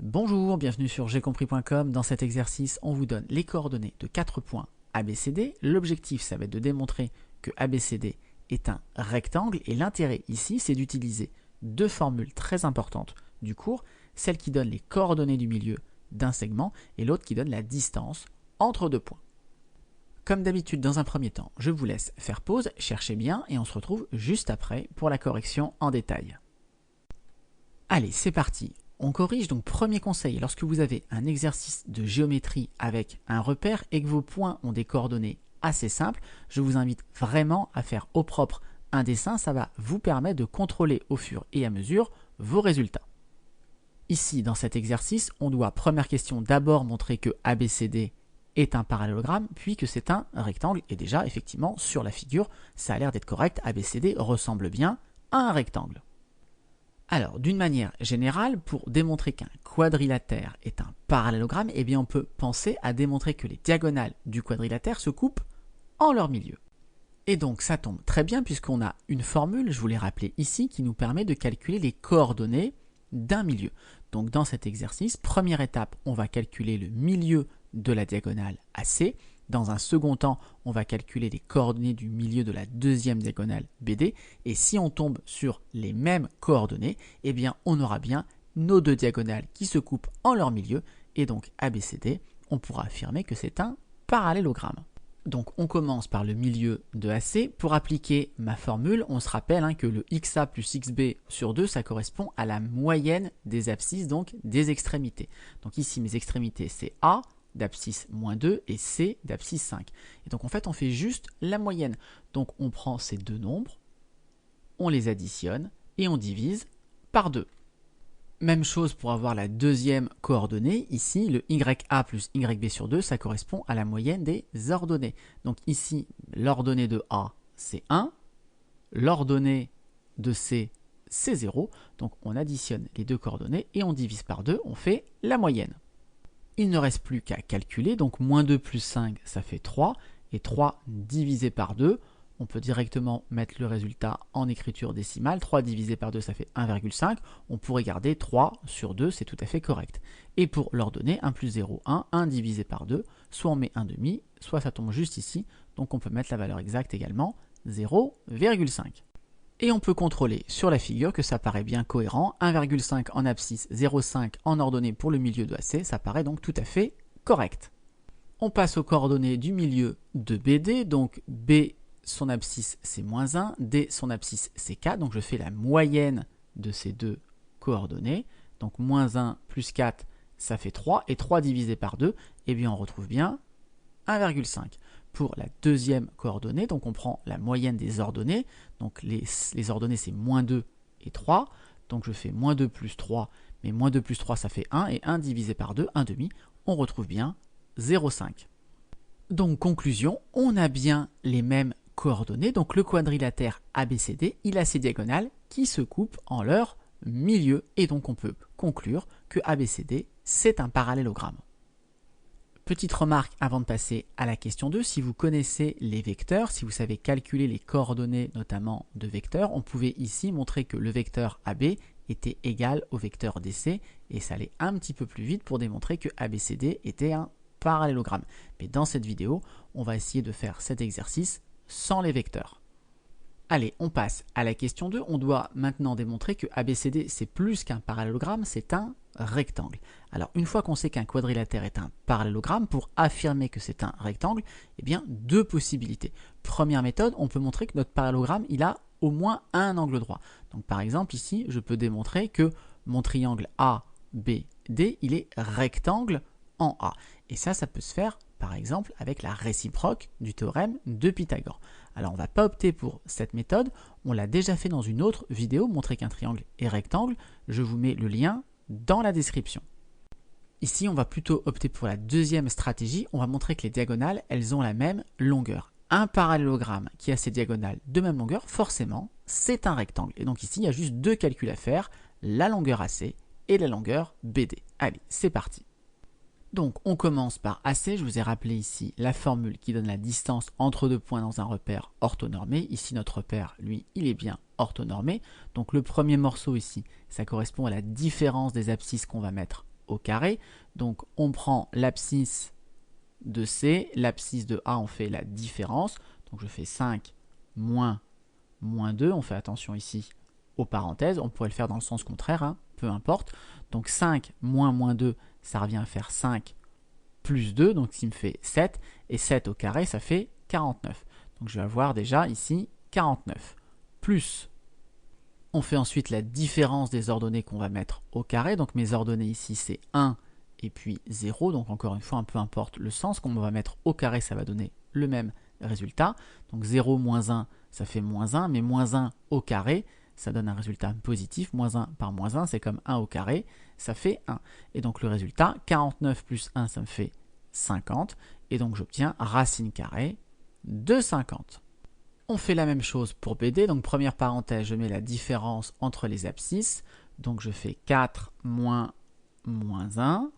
Bonjour, bienvenue sur jeuxcompris.com. Dans cet exercice, on vous donne les coordonnées de 4 points ABCD. L'objectif, ça va être de démontrer que ABCD est un rectangle et l'intérêt ici, c'est d'utiliser deux formules très importantes du cours, celle qui donne les coordonnées du milieu d'un segment et l'autre qui donne la distance entre deux points. Comme d'habitude, dans un premier temps, je vous laisse faire pause, cherchez bien et on se retrouve juste après pour la correction en détail. Allez, c'est parti. On corrige donc premier conseil, lorsque vous avez un exercice de géométrie avec un repère et que vos points ont des coordonnées assez simples, je vous invite vraiment à faire au propre un dessin, ça va vous permettre de contrôler au fur et à mesure vos résultats. Ici, dans cet exercice, on doit, première question, d'abord montrer que ABCD est un parallélogramme, puis que c'est un rectangle, et déjà, effectivement, sur la figure, ça a l'air d'être correct, ABCD ressemble bien à un rectangle. Alors, d'une manière générale, pour démontrer qu'un quadrilatère est un parallélogramme, eh bien on peut penser à démontrer que les diagonales du quadrilatère se coupent en leur milieu. Et donc ça tombe très bien puisqu'on a une formule, je vous l'ai rappelé ici, qui nous permet de calculer les coordonnées d'un milieu. Donc dans cet exercice, première étape, on va calculer le milieu de la diagonale AC. Dans un second temps, on va calculer les coordonnées du milieu de la deuxième diagonale BD. Et si on tombe sur les mêmes coordonnées, eh bien, on aura bien nos deux diagonales qui se coupent en leur milieu. Et donc, ABCD, on pourra affirmer que c'est un parallélogramme. Donc, on commence par le milieu de AC. Pour appliquer ma formule, on se rappelle que le XA plus XB sur 2, ça correspond à la moyenne des abscisses, donc des extrémités. Donc ici, mes extrémités, c'est A d'abscisse moins 2 et C d'abscisse 5. Et donc en fait on fait juste la moyenne. Donc on prend ces deux nombres, on les additionne et on divise par 2. Même chose pour avoir la deuxième coordonnée. Ici le YA plus YB sur 2 ça correspond à la moyenne des ordonnées. Donc ici l'ordonnée de A c'est 1, l'ordonnée de C c'est 0. Donc on additionne les deux coordonnées et on divise par 2, on fait la moyenne. Il ne reste plus qu'à calculer, donc moins 2 plus 5, ça fait 3, et 3 divisé par 2, on peut directement mettre le résultat en écriture décimale, 3 divisé par 2, ça fait 1,5, on pourrait garder 3 sur 2, c'est tout à fait correct. Et pour l'ordonnée, 1 plus 0, 1, 1 divisé par 2, soit on met 1,5, soit ça tombe juste ici, donc on peut mettre la valeur exacte également, 0,5. Et on peut contrôler sur la figure que ça paraît bien cohérent. 1,5 en abscisse, 0,5 en ordonnée pour le milieu de AC, ça paraît donc tout à fait correct. On passe aux coordonnées du milieu de BD, donc B, son abscisse c'est moins 1, D, son abscisse c'est 4, donc je fais la moyenne de ces deux coordonnées. Donc moins 1 plus 4, ça fait 3, et 3 divisé par 2, eh bien on retrouve bien 1,5. Pour la deuxième coordonnée, donc on prend la moyenne des ordonnées, donc les ordonnées c'est moins 2 et 3, donc je fais moins 2 plus 3, mais moins 2 plus 3 ça fait 1, et 1 divisé par 2, 1,5, on retrouve bien 0,5. Donc conclusion, on a bien les mêmes coordonnées, donc le quadrilatère ABCD, il a ses diagonales qui se coupent en leur milieu, et donc on peut conclure que ABCD c'est un parallélogramme. Petite remarque avant de passer à la question 2, si vous connaissez les vecteurs, si vous savez calculer les coordonnées notamment de vecteurs, on pouvait ici montrer que le vecteur AB était égal au vecteur DC et ça allait un petit peu plus vite pour démontrer que ABCD était un parallélogramme. Mais dans cette vidéo, on va essayer de faire cet exercice sans les vecteurs. Allez, on passe à la question 2. On doit maintenant démontrer que ABCD c'est plus qu'un parallélogramme, c'est un rectangle. Alors une fois qu'on sait qu'un quadrilatère est un parallélogramme, pour affirmer que c'est un rectangle, eh bien deux possibilités. Première méthode, on peut montrer que notre parallélogramme il a au moins un angle droit. Donc par exemple ici, je peux démontrer que mon triangle ABD il est rectangle en A. Et ça peut se faire par exemple avec la réciproque du théorème de Pythagore. Alors on ne va pas opter pour cette méthode, on l'a déjà fait dans une autre vidéo, montrer qu'un triangle est rectangle, je vous mets le lien dans la description. Ici on va plutôt opter pour la deuxième stratégie, on va montrer que les diagonales elles ont la même longueur. Un parallélogramme qui a ses diagonales de même longueur, forcément c'est un rectangle. Et donc ici il y a juste deux calculs à faire, la longueur AC et la longueur BD. Allez, c'est parti. Donc on commence par AC, je vous ai rappelé ici la formule qui donne la distance entre deux points dans un repère orthonormé. Ici notre repère, lui, il est bien orthonormé. Donc le premier morceau ici, ça correspond à la différence des abscisses qu'on va mettre au carré. Donc on prend l'abscisse de C, l'abscisse de A, on fait la différence. Donc je fais 5 moins 2. On fait attention ici aux parenthèses. On pourrait le faire dans le sens contraire, hein, peu importe. Donc 5 moins 2, ça revient à faire 5 plus 2, donc ce qui me fait 7. Et 7 au carré, ça fait 49. Donc je vais avoir déjà ici 49. Plus, on fait ensuite la différence des ordonnées qu'on va mettre au carré. Donc mes ordonnées ici, c'est 1 et puis 0. Donc encore une fois, peu importe le sens qu'on va mettre au carré, ça va donner le même résultat. Donc 0 moins 1, ça fait moins 1, mais moins 1 au carré, ça donne un résultat positif. Moins 1 par moins 1, c'est comme 1 au carré, ça fait 1. Et donc le résultat, 49 plus 1, ça me fait 50. Et donc j'obtiens racine carrée de 50. On fait la même chose pour BD. Donc première parenthèse, je mets la différence entre les abscisses. Donc je fais 4 moins 1.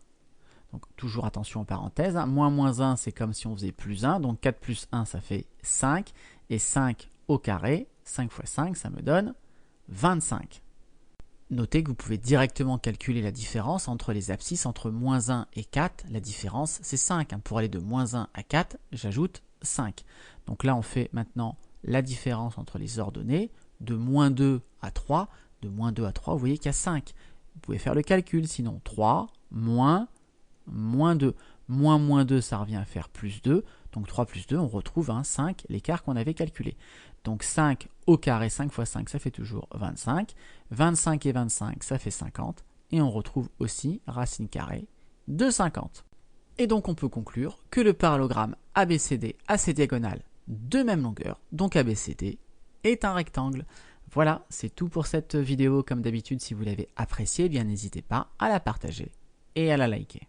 Donc toujours attention aux parenthèses. Moins 1, c'est comme si on faisait plus 1. Donc 4 plus 1, ça fait 5. Et 5 au carré, 5 fois 5, ça me donne 25. Notez que vous pouvez directement calculer la différence entre les abscisses, entre moins 1 et 4. La différence, c'est 5. Pour aller de moins 1 à 4, j'ajoute 5. Donc là, on fait maintenant la différence entre les ordonnées. De moins 2 à 3. De moins 2 à 3, vous voyez qu'il y a 5. Vous pouvez faire le calcul, sinon 3 moins 2. Moins 2, ça revient à faire plus 2. Donc 3 plus 2, on retrouve 5, l'écart qu'on avait calculé. Donc 5 au carré, 5 fois 5, ça fait toujours 25. 25 et 25, ça fait 50. Et on retrouve aussi racine carrée de 50. Et donc on peut conclure que le parallélogramme ABCD a ses diagonales de même longueur, donc ABCD est un rectangle. Voilà, c'est tout pour cette vidéo. Comme d'habitude, si vous l'avez appréciée, bien n'hésitez pas à la partager et à la liker.